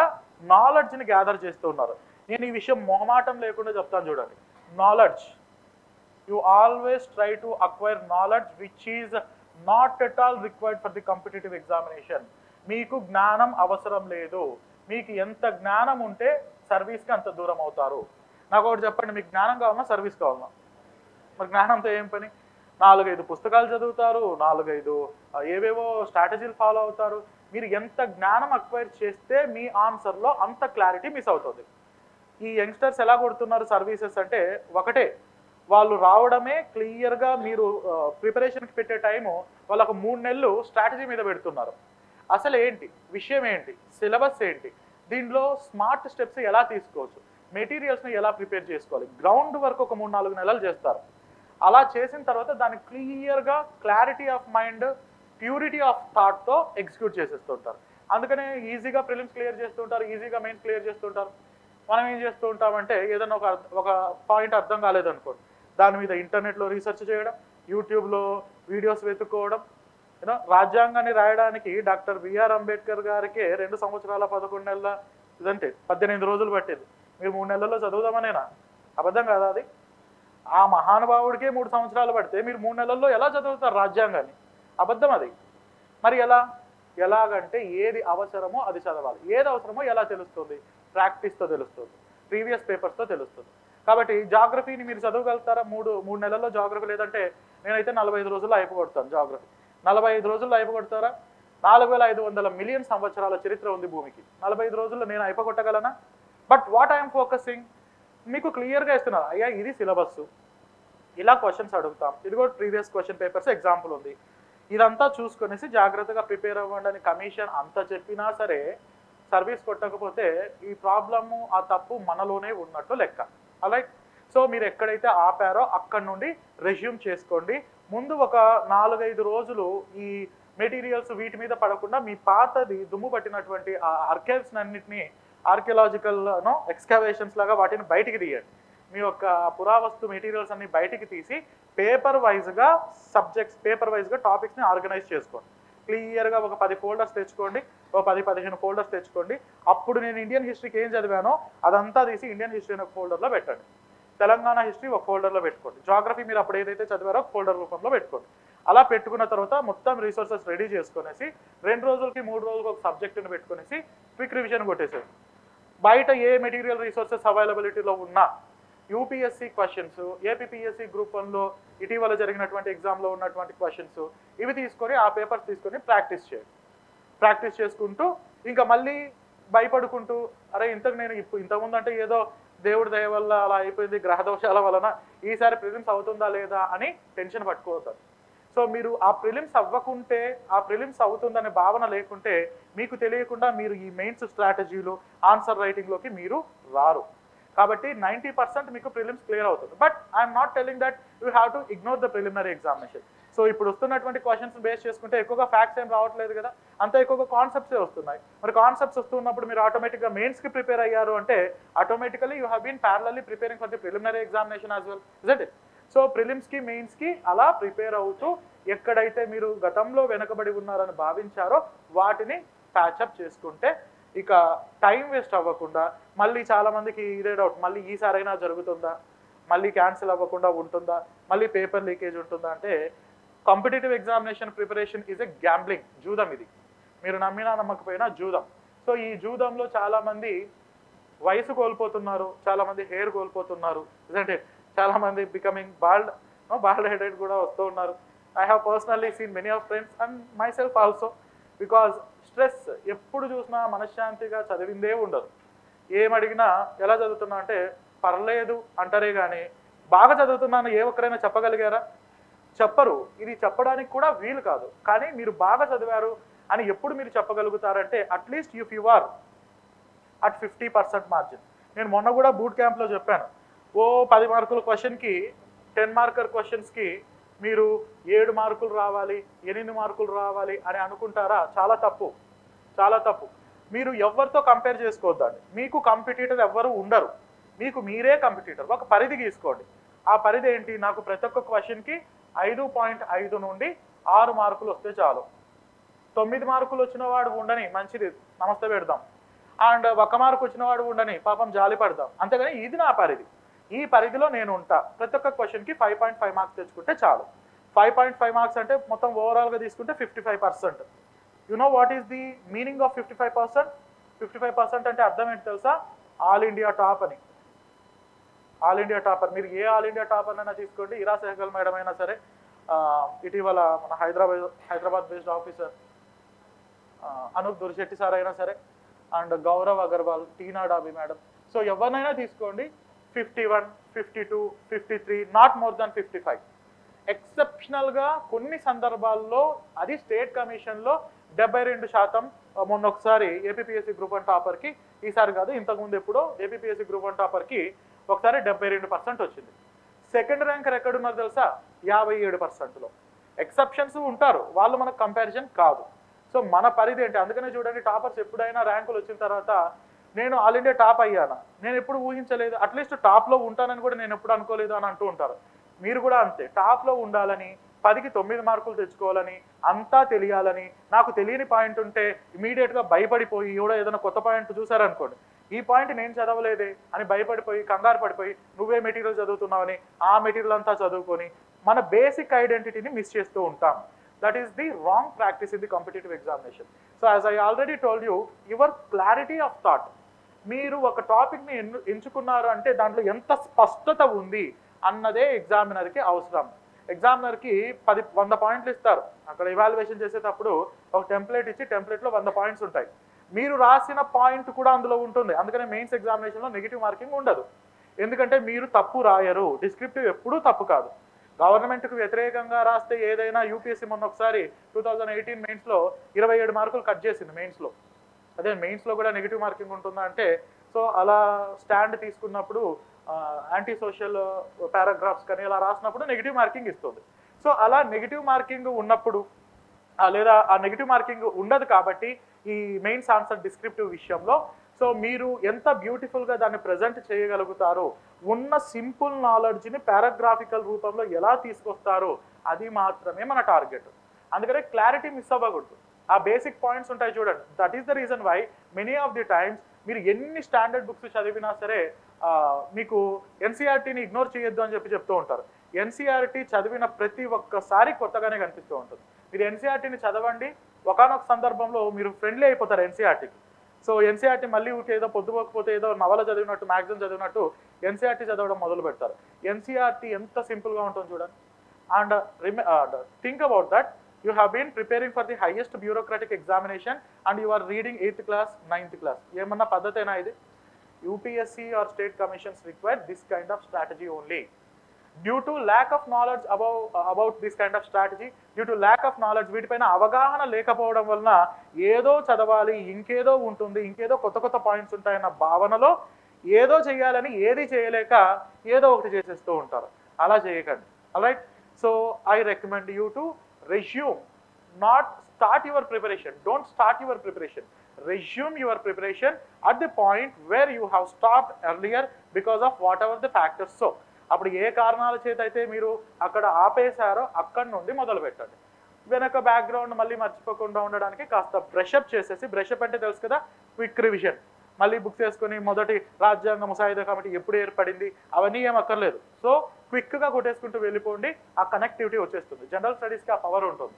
నాలెడ్జ్ని గ్యాదర్ చేస్తున్నారు. నేను ఈ విషయం మొహమాటం లేకుండా చెప్తాను చూడండి. Knowledge, you always try to acquire knowledge which is not at all required for the competitive examination. మీకు జ్ఞానం అవసరం లేదు. మీకు ఎంత జ్ఞానం ఉంటే సర్వీస్కి అంత దూరం అవుతారు. నాకు ఒకటి చెప్పండి, మీకు జ్ఞానం కావాలన్నా సర్వీస్ కావాలన్నా? మరి జ్ఞానంతో ఏం పని? 4-5 పుస్తకాలు చదువుతారు, 4-5 ఏవేవో స్ట్రాటజీలు ఫాలో అవుతారు. మీరు ఎంత జ్ఞానం అక్వైర్ చేస్తే మీ ఆన్సర్లో అంత క్లారిటీ మిస్ అవుతుంది. ఈ యంగ్స్టర్స్ ఎలా కొడుతున్నారు సర్వీసెస్ అంటే, ఒకటే, వాళ్ళు రావడమే క్లియర్గా మీరు ప్రిపరేషన్కి పెట్టే టైము వాళ్ళకు 3 నెలలు స్ట్రాటజీ మీద పెడుతున్నారు. అసలు ఏంటి విషయం, ఏంటి సిలబస్, ఏంటి దీంట్లో స్మార్ట్ స్టెప్స్ ఎలా తీసుకోవచ్చు, మెటీరియల్స్ని ఎలా ప్రిపేర్ చేసుకోవాలి, గ్రౌండ్ వర్క్ ఒక 3-4 నెలలు చేస్తారు. అలా చేసిన తర్వాత దాన్ని క్లియర్గా clarity of mind, purity of థాట్తో ఎగ్జిక్యూట్ చేసేస్తుంటారు. అందుకనే ఈజీగా ప్రిలిమ్స్ క్లియర్ చేస్తుంటారు, ఈజీగా మెయిన్స్ క్లియర్ చేస్తుంటారు. మనం ఏం చేస్తూ ఉంటామంటే ఏదైనా ఒక పాయింట్ అర్థం కాలేదనుకోండి, దాని మీద ఇంటర్నెట్లో రీసెర్చ్ చేయడం, యూట్యూబ్లో వీడియోస్ వెతుక్కోవడం. రాజ్యాంగాన్ని రాయడానికి డాక్టర్ బిఆర్ అంబేద్కర్ గారికి 2 సంవత్సరాల 11 నెలల ఇదంటే 18 రోజులు పట్టేది. మీరు 3 నెలల్లో చదువుదామనేనా? అబద్ధం కాదా అది? ఆ మహానుభావుడికే 3 సంవత్సరాలు పడితే మీరు 3 నెలల్లో ఎలా చదువుతారు రాజ్యాంగాన్ని? అబద్ధం అది. మరి ఎలాగంటే ఏది అవసరమో అది చదవాలి. ఏది అవసరమో ఎలా తెలుస్తుంది? ప్రాక్టీస్తో తెలుస్తుంది, ప్రీవియస్ పేపర్స్తో తెలుస్తుంది. కాబట్టి జాగ్రఫీని మీరు చదవగలుగుతారా? 3 నెలల్లో జాగ్రఫీ, లేదంటే నేనైతే 45 రోజుల్లో అయిపోగొడతాను జాగ్రఫీ. 45 రోజుల్లో అయిపోగొడతారా? 4500 మిలియన్ సంవత్సరాల చరిత్ర ఉంది భూమికి. 45 రోజుల్లో నేను అయిపోగొట్టగలనా? బట్ వాట్ ఐఎమ్ ఫోకసింగ్, మీకు క్లియర్గా ఇస్తున్నారు, అయ్యా ఇది సిలబస్, ఇలా క్వశ్చన్స్ అడుగుతాం, ఇది కూడా ప్రీవియస్ క్వశ్చన్ పేపర్స్ ఎగ్జాంపుల్ ఉంది, ఇదంతా చూసుకొనేసి జాగ్రత్తగా ప్రిపేర్ అవ్వండి అని కమిషన్ అంత చెప్పినా సరే సర్వీస్ కొట్టకపోతే ఈ ప్రాబ్లము, ఆ తప్పు మనలోనే ఉన్నట్టు లెక్క. అలాగే సో మీరు ఎక్కడైతే ఆపారో అక్కడి నుండి రెజ్యూమ్ చేసుకోండి. ముందు ఒక 4-5 రోజులు ఈ మెటీరియల్స్ వీటి మీద పడకుండా మీ పాతది దుమ్ము పట్టినటువంటి ఆ ఆర్కైవ్స్ అన్నింటినీ ఆర్కియలాజికల్ ఎక్స్కవేషన్స్ లాగా వాటిని బయటికి తీయండి. మీ యొక్క పురావస్తు మెటీరియల్స్ అన్ని బయటికి తీసి పేపర్ వైజ్గా సబ్జెక్ట్స్, పేపర్ వైజ్గా టాపిక్స్ని ఆర్గనైజ్ చేసుకోండి. క్లియర్గా ఒక 10 ఫోల్డర్స్ తెచ్చుకోండి, ఒక 10-15 ఫోల్డర్స్ తెచ్చుకోండి. అప్పుడు నేను ఇండియన్ హిస్టరీకి ఏం చదివానో అదంతా తీసి ఇండియన్ హిస్టరీ ఒక ఫోల్డర్లో పెట్టండి. తెలంగాణ హిస్టరీ ఒక ఫోల్డర్లో పెట్టుకోండి. జాగ్రఫీ మీరు అప్పుడు ఏదైతే చదివారో ఫోల్డర్ రూపంలో పెట్టుకోండి. అలా పెట్టుకున్న తర్వాత మొత్తం రిసోర్సెస్ రెడీ చేసుకునేసి 2 రోజులకి 3 రోజులకి ఒక సబ్జెక్టుని పెట్టుకునేసి క్విక్ రివిజన్ కొట్టేసేది. బయట ఏ మెటీరియల్ రిసోర్సెస్ అవైలబిలిటీలో ఉన్నా యూపీఎస్సీ క్వశ్చన్స్, ఏపీపీఎస్సీ గ్రూప్ 1లో ఇటీవల జరిగినటువంటి ఎగ్జామ్లో ఉన్నటువంటి క్వశ్చన్స్ ఇవి తీసుకొని ఆ పేపర్స్ తీసుకొని ప్రాక్టీస్ చేసుకుంటూ ఇంకా మళ్ళీ భయపడుకుంటూ అరే నేను ఇంతకుముందు అంటే ఏదో దేవుడి దయ వల్ల అలా అయిపోయింది, గ్రహదోషాల వలన ఈసారి ప్రిలిమ్స్ అవుతుందా లేదా అని టెన్షన్ పట్టుకోవద్దు. సో మీరు ఆ ప్రిలిమ్స్ అవ్వకుంటే, ఆ ప్రిలిమ్స్ అవుతుందనే భావన లేకుంటే మీకు తెలియకుండా మీరు ఈ మెయిన్స్ స్ట్రాటజీలు ఆన్సర్ రైటింగ్లోకి మీరు రారు. కాబట్టి 90% మీకు ప్రిలిమ్స్ క్లియర్ అవుతుంది. But I'm not telling that you have to ignore the preliminary examination. So ఇప్పుడు వస్తున్నటువంటి క్వశ్చన్స్ బేస్ చేసుకుంటే ఎక్కువగా ఫ్యాక్ట్స్ ఏం రావట్లేదు కదా, అంతా ఎక్కువగా కాన్సెప్ట్సే వస్తున్నాయి. మరి కాన్సెప్ట్స్ వస్తున్నప్పుడు మీరు ఆటోమేటిక్గా మెయిన్స్కి ప్రిపేర్ అయ్యారు అంటే automatically you have been parallelly preparing for the preliminary examination as well, isn't it? So ప్రిలిమ్స్కి మెయిన్స్కి అలా ప్రిపేర్ అవుతూ ఎక్కడైతే మీరు గతంలో వెనకబడి ఉన్నారని భావించారో వాటిని ప్యాచప్ చేసుకుంటే ఇక టైం వేస్ట్ అవ్వకుండా, మళ్ళీ చాలామందికి ఇదే డౌట్, మళ్ళీ ఈసారైనా జరుగుతుందా, మళ్ళీ క్యాన్సిల్ అవ్వకుండా ఉంటుందా, మళ్ళీ పేపర్ లీకేజ్ ఉంటుందా అంటే competitive examination preparation is a gambling, జూదం. ఇది మీరు నమ్మినా నమ్మకపోయినా జూదం. సో ఈ జూదంలో చాలామంది వయసు కోల్పోతున్నారు, చాలామంది హెయిర్ కోల్పోతున్నారు, అంటే చాలామంది బికమింగ్ బాల్డ్ హెడెడ్ కూడా వస్తూ ఉన్నారు. I have personally seen many of friends and my self also. Because stress, ఎప్పుడు చూసినా మనశ్శాంతిగా చదివిందే ఉండదు. ఏమడిగినా ఎలా చదువుతున్నా అంటే పర్లేదు అంటారే కానీ బాగా చదువుతున్నాను ఏ ఒక్కరైనా చెప్పగలిగారా? చెప్పరు. ఇది చెప్పడానికి కూడా వీలు కాదు. కానీ మీరు బాగా చదివారు అని ఎప్పుడు మీరు చెప్పగలుగుతారంటే at least if you are at 50% margin. నేను మొన్న కూడా బూట్ క్యాంప్లో చెప్పాను, 10 మార్కుల క్వశ్చన్కి 10 మార్కర్ క్వశ్చన్స్కి మీరు 7 మార్కులు రావాలి, 8 మార్కులు రావాలి అని అనుకుంటారా? చాలా తప్పు, చాలా తప్పు. మీరు ఎవరితో కంపేర్ చేసుకోవద్దండి. మీకు కాంపిటీటర్ ఎవ్వరు ఉండరు, మీకు మీరే కాంపిటీటర్. ఒక పరిధి గీసుకోండి. ఆ పరిధి ఏంటి? నాకు ప్రతి ఒక్క క్వశ్చన్కి 5.5 నుండి 6 మార్కులు వస్తే చాలు. 9 మార్కులు వచ్చిన వాడు ఉండని, మంచిది, నమస్తే పెడదాం. అండ్ 1 మార్కు వచ్చిన వాడు ఉండని, పాపం జాలి పడదాం. అంతేగాని ఇది నా పరిధి, ఈ పరిధిలో నేను ఉంటా. ప్రతి ఒక్క క్వశ్చన్కి 5.5 మార్క్స్ తెచ్చుకుంటే చాలు. 5.5 మార్క్స్ అంటే మొత్తం ఓవరాల్గా తీసుకుంటే 55%. You know what is the meaning of 55%? 55% అంటే అర్థం ఏంటి తెలుసా? ఆల్ ఇండియా టాప్ అని. All India topper. మీరు ఏ ఆల్ ఇండియా టాపర్ అయినా తీసుకోండి, ఇరా సెహగల్ మేడం అయినా సరే, ఇటీవల మన Hyderabad based officer Anoop Durshetti sir అయినా సరే, and Gaurav Agarwal, Tina Dabi madam. So ఎవరినైనా తీసుకోండి, 51, 52, 53, నాట్ మోర్ దాన్ 55. ఎక్సెప్షనల్గా కొన్ని సందర్భాల్లో అది స్టేట్ కమిషన్లో 72%. మొన్న ఒకసారి ఏపీపీఎస్సీ గ్రూప్ 1 టాపర్కి, ఈసారి కాదు ఇంతకుముందు ఎప్పుడో ఏపీపీఎస్సీ గ్రూప్ 1 టాపర్కి ఒకసారి 72% వచ్చింది. సెకండ్ ర్యాంకర్ ఎక్కడున్నారు తెలుసా? 57%లో. ఎక్సెప్షన్స్ ఉంటారు, వాళ్ళు మనకు కంపారిజన్ కాదు. సో మన పరిధి ఏంటి? అందుకనే చూడండి, టాపర్స్ ఎప్పుడైనా ర్యాంకులు వచ్చిన తర్వాత నేను ఆల్ ఇండియా టాప్ అయ్యానా, నేను ఎప్పుడు ఊహించలేదు, అట్లీస్ట్ టాప్లో ఉంటానని కూడా నేను ఎప్పుడు అనుకోలేదు అని అంటూ ఉంటారు. మీరు కూడా అంతే, టాప్లో ఉండాలని, 10కి 9 మార్కులు తెచ్చుకోవాలని, అంతా తెలియాలని, నాకు తెలియని పాయింట్ ఉంటే ఇమీడియట్గా భయపడిపోయి ఎవడో ఏదైనా కొత్త పాయింట్ చూసారనుకోండి, ఈ పాయింట్ నేను చదవలేదే అని భయపడిపోయి కంగారు పడిపోయి నువ్వే మెటీరియల్ చదువుతున్నావని ఆ మెటీరియల్ అంతా చదువుకొని మన బేసిక్ ఐడెంటిటీని మిస్ చేస్తూ ఉంటాం. That is the wrong practice in the competitive examination. So as I already told you, your clarity of thought, మీరు ఒక టాపిక్ని ఎంచుకున్నారు అంటే దాంట్లో ఎంత స్పష్టత ఉంది అన్నదే ఎగ్జామినర్కి అవసరం. ఎగ్జామినర్కి 100 పాయింట్లు ఇస్తారు. అక్కడ ఇవాల్యుయేషన్ చేసేటప్పుడు ఒక టెంప్లెట్ ఇచ్చి టెంప్లెట్లో 100 పాయింట్స్ ఉంటాయి. మీరు రాసిన పాయింట్ కూడా అందులో ఉంటుంది. అందుకనే మెయిన్స్ ఎగ్జామినేషన్లో నెగిటివ్ మార్కింగ్ ఉండదు, ఎందుకంటే మీరు తప్పు రాయరు. డిస్క్రిప్టివ్ ఎప్పుడూ తప్పు కాదు. గవర్నమెంట్కు వ్యతిరేకంగా రాస్తే ఏదైనా, యూపీఎస్సీ మొన్న ఒకసారి 2018 మెయిన్స్లో 27 మార్కులు కట్ చేసింది మెయిన్స్లో. అదే మెయిన్స్లో కూడా నెగిటివ్ మార్కింగ్ ఉంటుందా అంటే, సో అలా స్టాండ్ తీసుకున్నప్పుడు యాంటీ సోషల్ పారాగ్రాఫ్స్ కానీ ఇలా రాసినప్పుడు నెగిటివ్ మార్కింగ్ ఇస్తుంది. సో అలా నెగిటివ్ మార్కింగ్ ఉన్నప్పుడు లేదా ఆ నెగిటివ్ మార్కింగ్ ఉండదు కాబట్టి ఈ మెయిన్స్ ఆన్సర్ డిస్క్రిప్టివ్ విషయంలో సో మీరు ఎంత బ్యూటిఫుల్గా దాన్ని ప్రజెంట్ చేయగలుగుతారో, ఉన్న సింపుల్ నాలెడ్జ్ని పారాగ్రాఫికల్ రూపంలో ఎలా తీసుకొస్తారో అది మాత్రమే మన టార్గెట్. అందుకనే క్లారిటీ మిస్ అవ్వకూడదు. ఆ బేసిక్ పాయింట్స్ ఉంటాయి చూడండి. That is the reason why many of the times మీరు ఎన్ని స్టాండర్డ్ బుక్స్ చదివినా సరే మీకు ఎన్సీఆర్టీని ఇగ్నోర్ చేయొద్దు అని చెప్తూ ఉంటారు. ఎన్సీఆర్టీ చదివిన ప్రతి ఒక్కసారి కొత్తగానే కనిపిస్తూ ఉంటుంది. మీరు ఎన్సీఆర్టీని చదవండి, ఒకానొక సందర్భంలో మీరు ఫ్రెండ్లీ అయిపోతారు ఎన్సీఆర్టీకి. సో ఎన్సీఆర్టీ మళ్ళీ ఏదో పొద్దుపోకపోతే ఏదో నవల చదివినట్టు, మ్యాగజైన్ చదివినట్టు ఎన్సీఆర్టీ చదవడం మొదలు పెడతారు. ఎన్సీఆర్టీ ఎంత సింపుల్గా ఉంటుంది చూడండి. And think about that, you have been preparing for the highest bureaucratic examination and you are reading 8th class, 9th class. ఏమన్నా పద్ధతేనా ఇది? UPSC or state commissions require this kind of strategy only. Due to lack of knowledge about this kind of strategy, due to lack of knowledge, వీటిపైన అవగాహన లేకపోవడం వలన ఏదో చదవాలి, ఇంకేదో ఉంటుంది, ఇంకేదో కొత్త కొత్త పాయింట్స్ ఉంటాయన్న భావనలో ఏదో చేయాలని ఏది చేయలేక ఏదో ఒకటి చేసేస్తూ ఉంటారు. అలా చేయకండి. Alright, so I recommend you to resume, not start your preparation. Don't start your preparation. Resume your preparation at the point where you have stopped earlier because of whatever the factors. So అప్పుడు ఏ కారణాల చేత అయితే మీరు అక్కడ ఆపేశారో అక్కడి నుండి మొదలు పెట్టండి. వెనక బ్యాక్గ్రౌండ్ మళ్ళీ మర్చిపోకుండా ఉండడానికి కాస్త బ్రషప్ చేసేసి, బ్రషప్ అంటే తెలుసు కదా, క్విక్ రివిజన్. మళ్ళీ బుక్ చేసుకుని మొదటి రాజ్యాంగ ముసాయిదా కమిటీ ఎప్పుడు ఏర్పడింది అవన్నీ ఏం అక్కర్లేదు. సో క్విక్గా కొట్టేసుకుంటూ వెళ్ళిపోండి, ఆ కనెక్టివిటీ వచ్చేస్తుంది. జనరల్ స్టడీస్కి ఆ పవర్ ఉంటుంది.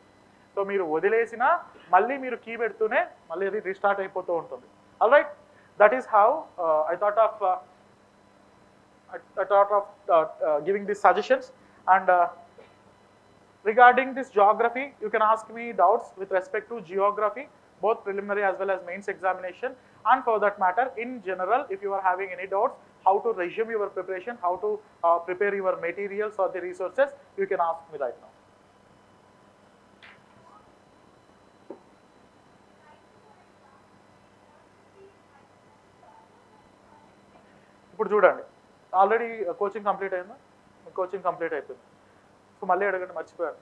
సో మీరు వదిలేసినా మళ్ళీ మీరు కీ పెడుతూనే మళ్ళీ అది రీస్టార్ట్ అయిపోతూ ఉంటుంది. Alright, that is how I thought of giving these suggestions. And regarding this geography, you can ask me doubts with respect to geography, both preliminary as well as mains examination. And for that matter, in general, if you are having any doubts how to resume your preparation, how to prepare your materials or the resources, you can ask me right now. ఇప్పుడు చూడండి, already coaching complete అయిందా? Coaching complete అయిపోయింది. So మళ్ళీ అడగండి, మర్చిపోయాను.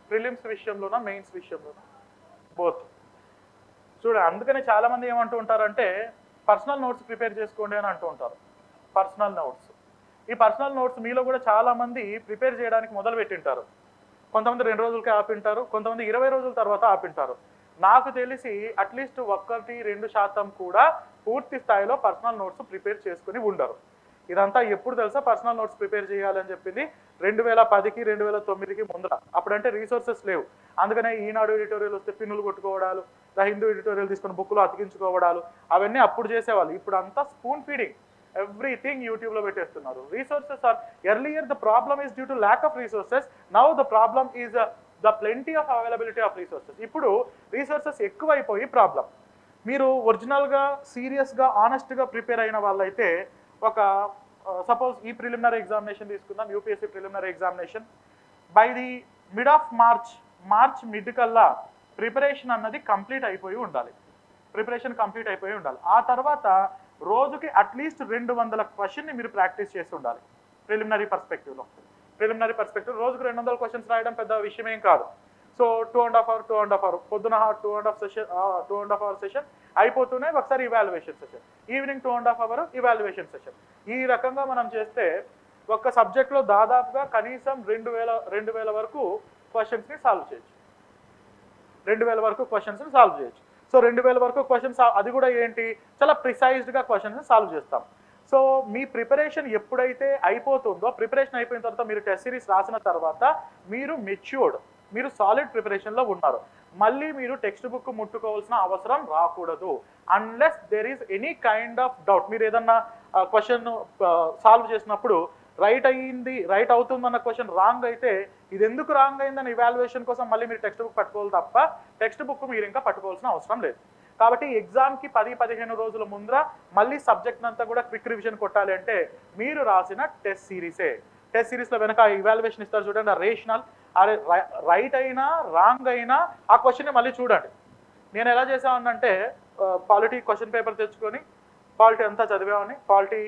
Prelims విషయంలోనా, mains విషయంలోనా? Both. చూడండి, అందుకని చాలామంది ఏమంటూ ఉంటారంటే పర్సనల్ నోట్స్ ప్రిపేర్ చేసుకోండి అని అంటూ ఉంటారు. పర్సనల్ నోట్స్, ఈ పర్సనల్ నోట్స్ మీలో కూడా చాలామంది ప్రిపేర్ చేయడానికి మొదలు పెట్టింటారు. కొంతమంది 2 రోజులకే ఆపింటారు, కొంతమంది 20 రోజుల తర్వాత ఆపింటారు. నాకు తెలిసి అట్లీస్ట్ 1-2% కూడా పూర్తి స్థాయిలో పర్సనల్ నోట్స్ ప్రిపేర్ చేసుకుని ఉండరు. ఇదంతా ఎప్పుడు తెలుసా పర్సనల్ నోట్స్ ప్రిపేర్ చేయాలని చెప్పింది? 2010కి 2009కి ముందర. అప్పుడంటే రీసోర్సెస్ లేవు. అందుకనే ఈనాడు ఎడిటోరియల్ వస్తే పిన్నులు కొట్టుకోవడాలు, ద హిందూ ఎడిటోరియల్ తీసుకుని బుక్లో అతికించుకోవడాలు అవన్నీ అప్పుడు చేసేవాళ్ళు. ఇప్పుడు అంతా స్పూన్ ఫీడింగ్, ఎవ్రీథింగ్ యూట్యూబ్లో పెట్టేస్తున్నారు. Resources are earlier the problem is due to lack of resources, now the problem is the plenty of availability of resources. ఇప్పుడు రీసోర్సెస్ ఎక్కువైపోయి ప్రాబ్లం. మీరు ఒరిజినల్గా సీరియస్గా ఆనెస్ట్గా ప్రిపేర్ అయిన వాళ్ళైతే ఒక సపోజ్ ఈ ప్రిలిమినరీ ఎగ్జామినేషన్ తీసుకుందాం, UPSC preliminary examination. By the mid of March mid కల్లా ప్రిపరేషన్ అన్నది కంప్లీట్ అయిపోయి ఉండాలి. ఆ తర్వాత రోజుకి అట్లీస్ట్ 200 క్వశ్చన్ని మీరు ప్రాక్టీస్ చేసి ఉండాలి. ప్రిలిమినరీ పర్స్పెక్టివ్లో రోజుకు 200 క్వశ్చన్స్ రాయడం పెద్ద విషయమేం కాదు. సో 2.5 అవర్ పొద్దున 2.5 అవర్ సెషన్ అయిపోతూనే ఒకసారి evaluation session, evening 2.5 hour evaluation session. ఈ రకంగా మనం చేస్తే ఒక్క సబ్జెక్ట్లో దాదాపుగా కనీసం 2000 వరకు క్వశ్చన్స్ని సాల్వ్ చేయొచ్చు. 2000 వరకు క్వశ్చన్స్ని సాల్వ్ చేయొచ్చు. సో 2000 వరకు క్వశ్చన్స్, అది కూడా ఏంటి, చాలా ప్రిసైజ్డ్గా క్వశ్చన్స్ని సాల్వ్ చేస్తాం. సో మీ ప్రిపరేషన్ ఎప్పుడైతే అయిపోతుందో, ప్రిపరేషన్ అయిపోయిన తర్వాత మీరు టెస్ట్ సిరీస్ రాసిన తర్వాత మీరు మెచ్యూర్డ్, మీరు సాలిడ్ ప్రిపరేషన్లో ఉన్నారు. మళ్ళీ మీరు టెక్స్ట్ బుక్ ముట్టుకోవాల్సిన అవసరం రాకూడదు. Unless there is any kind of doubt. మీరు ఏదన్నా క్వశ్చన్ సాల్వ్ చేసినప్పుడు రైట్ అవుతుందన్న క్వశ్చన్ రాంగ్ అయితే ఇది ఎందుకు రాంగ్ అయిందని ఇవాల్యుయేషన్ కోసం మళ్ళీ మీరు టెక్స్ట్ బుక్ పట్టుకోవాలి తప్ప టెక్స్ట్ బుక్ మీరు ఇంకా పట్టుకోవాల్సిన అవసరం లేదు. కాబట్టి ఎగ్జామ్కి 10-15 రోజుల ముందర మళ్ళీ సబ్జెక్ట్ అంతా కూడా క్విక్ రివిజన్ కొట్టాలి అంటే మీరు రాసిన టెస్ట్ సిరీసే. టెస్ట్ సిరీస్లో వెనక ఇవాల్యుయేషన్ ఇస్తారు చూడండి, ఆ రేషనల్, అరే రైట్ అయినా రాంగ్ అయినా ఆ క్వశ్చన్ని మళ్ళీ చూడండి. నేను ఎలా చేసామనంటే పాలిటీ క్వశ్చన్ పేపర్ తెచ్చుకొని పాలిటీ అంతా చదివామని, polity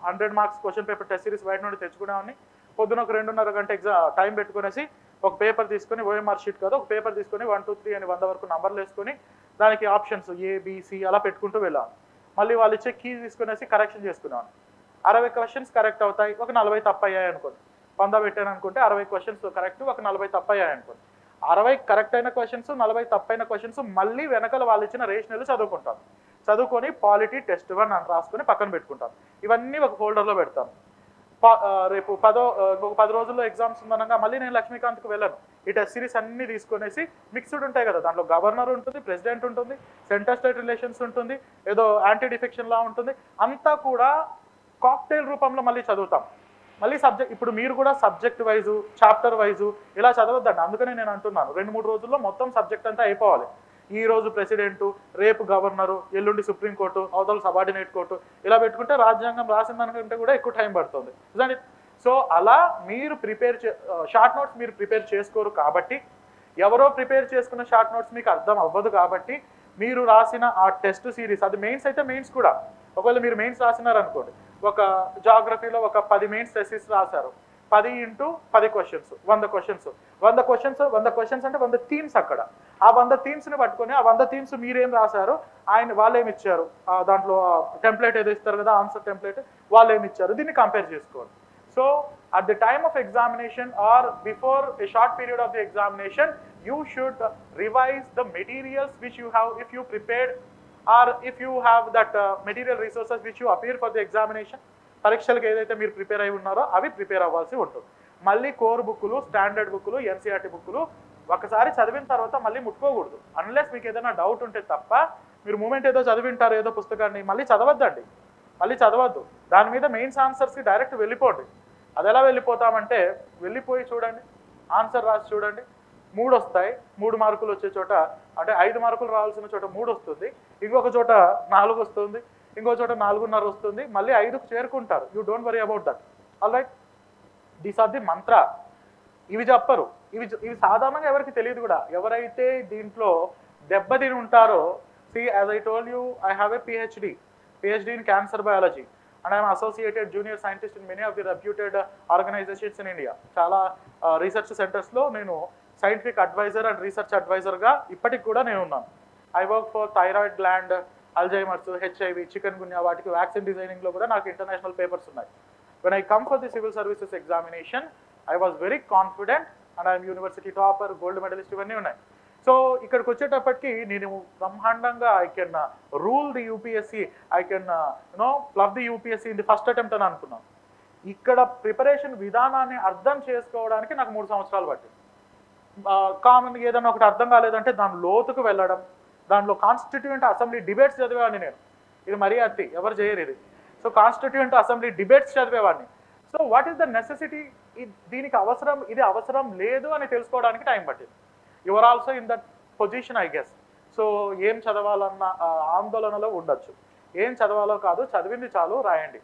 100 marks question paper test series బయట నుండి తెచ్చుకున్నామని, పొద్దున ఒక 2.5 గంట టైం పెట్టుకునేసి ఒక పేపర్ తీసుకొని, ఓఎంఆర్ షీట్ కాదు, ఒక పేపర్ తీసుకొని 1, 2, 3 అని 100 వరకు నంబర్లు వేసుకొని దానికి ఆప్షన్స్ ABC అలా పెట్టుకుంటూ వెళ్ళాను. మళ్ళీ వాళ్ళు ఇచ్చే కీ తీసుకునేసి కరెక్షన్ చేసుకున్నాను. 60 క్వశ్చన్స్ కరెక్ట్ అవుతాయి, ఒక 40 తప్పు అయ్యాయి అనుకోండి. 100 పెట్టాను అనుకుంటే 60 క్వశ్చన్స్ కరెక్ట్, ఒక 40 తప్పయ్యాయి అనుకోండి. 60 కరెక్ట్ అయిన క్వశ్చన్స్, 40 తప్పైన క్వశ్చన్స్ మళ్ళీ వెనకాల వాళ్ళు ఇచ్చిన రేషనల్ చదువుకుంటాను. చదువుకొని పాలిటీ టెస్ట్ 1 అని రాసుకొని పక్కన పెట్టుకుంటాను. ఇవన్నీ ఒక ఫోల్డర్లో పెడతాను. రేపు 10 రోజుల్లో ఎగ్జామ్స్ ఉందనగా మళ్ళీ నేను లక్ష్మీకాంత్కి వెళ్ళను. ఈ టెస్ట్ సిరీస్ అన్ని తీసుకొనేసి మిక్స్డ్ ఉంటాయి కదా, దాంట్లో గవర్నర్ ఉంటుంది, ప్రెసిడెంట్ ఉంటుంది, సెంటర్ స్టేట్ రిలేషన్స్ ఉంటుంది, ఏదో యాంటీ డిఫెక్షన్ లా ఉంటుంది, అంతా కూడా కాక్టైల్ రూపంలో మళ్ళీ చదువుతాం. మళ్ళీ సబ్జెక్ట్, ఇప్పుడు మీరు కూడా సబ్జెక్ట్ వైజు, చాప్టర్ వైజు ఇలా చదవద్దండి. అందుకనే నేను అంటున్నాను 2-3 రోజుల్లో మొత్తం సబ్జెక్ట్ అంతా అయిపోవాలి. ఈ రోజు ప్రెసిడెంటు, రేపు గవర్నరు, ఎల్లుండి సుప్రీంకోర్టు, అవతల సబార్డినేట్ కోర్టు, ఇలా పెట్టుకుంటే రాజ్యాంగం రాసిన దానికంటే కూడా ఎక్కువ టైం పడుతుంది. సో అలా మీరు షార్ట్ నోట్స్ మీరు ప్రిపేర్ చేసుకోరు కాబట్టి, ఎవరో ప్రిపేర్ చేసుకున్న షార్ట్ నోట్స్ మీకు అర్థం అవ్వదు కాబట్టి, మీరు రాసిన ఆ టెస్ట్ సిరీస్, అది మెయిన్స్ అయితే మెయిన్స్ కూడా, ఒకవేళ మీరు మెయిన్స్ రాసినారనుకోండి, ఒక జాగ్రఫీలో ఒక 10 మెయిన్స్ టెస్ట్ రాశారు, 10 × 10 క్వశ్చన్స్, 100 క్వశ్చన్స్, 100 క్వశ్చన్స్ అంటే 100 థీమ్స్. అక్కడ ఆ 100 థీమ్స్ని పట్టుకొని, ఆ 100 థీమ్స్ మీరేం రాశారు, వాళ్ళు ఏమి ఇచ్చారు, దాంట్లో టెంప్లెట్ ఏదో ఇస్తారు కదా, ఆన్సర్ టెంప్లెట్, వాళ్ళు ఏమి ఇచ్చారు, దీన్ని కంపేర్ చేసుకోవాలి. So at the time of examination or before a short period of the examination, you should revise the materials which you have, if you prepared, or if you have that material resources which you appear for the examination. పరీక్షలకు ఏదైతే మీరు prepare అయి ఉన్నారో అవి prepare అవ్వాల్సి ఉంటుంది. మళ్ళీ core బుక్కులు, స్టాండర్డ్ బుక్కులు, ఎన్సీఆర్టీ బుక్కులు ఒకసారి చదివిన తర్వాత మళ్ళీ ముట్టుకోకూడదు. అన్లెస్ మీకు ఏదైనా డౌట్ ఉంటే తప్ప, మీరు మూమెంట్ ఏదో చదివింటారు ఏదో పుస్తకాన్ని, మళ్ళీ చదవద్దండి, మళ్ళీ చదవద్దు. దాని మీద మెయిన్స్ ఆన్సర్స్కి డైరెక్ట్ వెళ్ళిపోండి. అది ఎలా వెళ్ళిపోతామంటే, వెళ్ళిపోయి చూడండి, ఆన్సర్ రాసి చూడండి, 3 వస్తాయి. 3 మార్కులు వచ్చే చోట, అంటే 5 మార్కులు రావాల్సిన చోట 3 వస్తుంది, ఇంకొక చోట 4 వస్తుంది, ఇంకో చోట 4.5 వస్తుంది, మళ్ళీ 5కు చేరుకుంటారు. You don't worry about that. All right, these are the mantra. ఇవి చెప్పరు, ఇవి సాధారణంగా ఎవరికి తెలియదు కూడా. ఎవరైతే దీంట్లో దెబ్బతిని ఉంటారో, C as I told you, I have a PhD in cancer biology. And I am associated junior scientist in many of the reputed organizations in India. చాలా రీసెర్చ్ సెంటర్స్లో నేను సైంటిఫిక్ అడ్వైజర్ అండ్ రీసెర్చ్ అడ్వైజర్గా ఇప్పటికి కూడా నేను ఉన్నాను. I work for thyroid gland, Alzheimer's, HIV, chikungunya, వాటికి vaccine డిజైనింగ్లో కూడా నాకు ఇంటర్నేషనల్ పేపర్స్ ఉన్నాయి. When I come for the civil services examination, I was very confident and I'm university topper, gold medalist, ఇవన్నీ ఉన్నాయి. సో ఇక్కడికి వచ్చేటప్పటికి నేను బ్రహ్మాండంగా I can rule the UPSC, I can plough the UPSC in the first attempt అని అనుకున్నాను. ఇక్కడ preparation విధానాన్ని అర్థం చేసుకోవడానికి నాకు 3 సంవత్సరాలు పట్టింది. కామన్గా ఏదైనా ఒకటి అర్థం కాలేదంటే దాని లోతుకు వెళ్ళడం, దాంట్లో కాన్స్టిట్యూయెంట్ అసెంబ్లీ డిబేట్స్ చదివేవాడిని నేను. ఇది మరీ అతి ఎవరు చేయరు ఇది. సో కాన్స్టిట్యూయెంట్ అసెంబ్లీ డిబేట్స్ చదివేవాడిని. So what is the necessity, దీనికి అవసరం, ఇది అవసరం లేదు అని తెలుసుకోవడానికి టైం పట్టింది. You are also in that position I guess. So ఏం చదవాలన్న ఆందోళనలో ఉండొచ్చు. ఏం చదవాలో కాదు, చదివింది చాలు, రాయండి.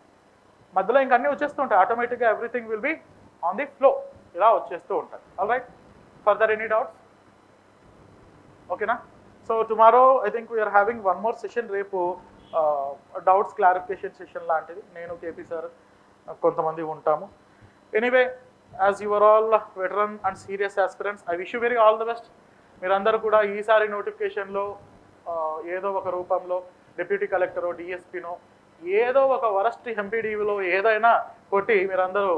మధ్యలో ఇంక అన్నీ వచ్చేస్తుంటాయి, ఆటోమేటిక్గా everything will be on the flow, ఇలా వచ్చేస్తూ ఉంటాయి. All right, further any doubts? ఓకేనా? So tomorrow I think we're having 1 more session. రేపు డౌట్స్ క్లారిఫికేషన్ సెషన్ లాంటిది నేను, కేపీ సార్, కొంతమంది ఉంటాము. Anyway, as your all veteran and serious aspirants, I wish you very all the best. మీరందరూ కూడా ఈసారి నోటిఫికేషన్లో ఏదో ఒక రూపంలో డిప్యూటీ కలెక్టరో, డిఎస్పీనో, ఏదో ఒక వరస్ట్ ఎంపీడీలో ఏదైనా కొట్టి మీరందరూ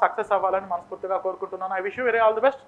సక్సెస్ అవ్వాలని మనస్ఫూర్తిగా కోరుకుంటున్నాను. I wish you very all the best.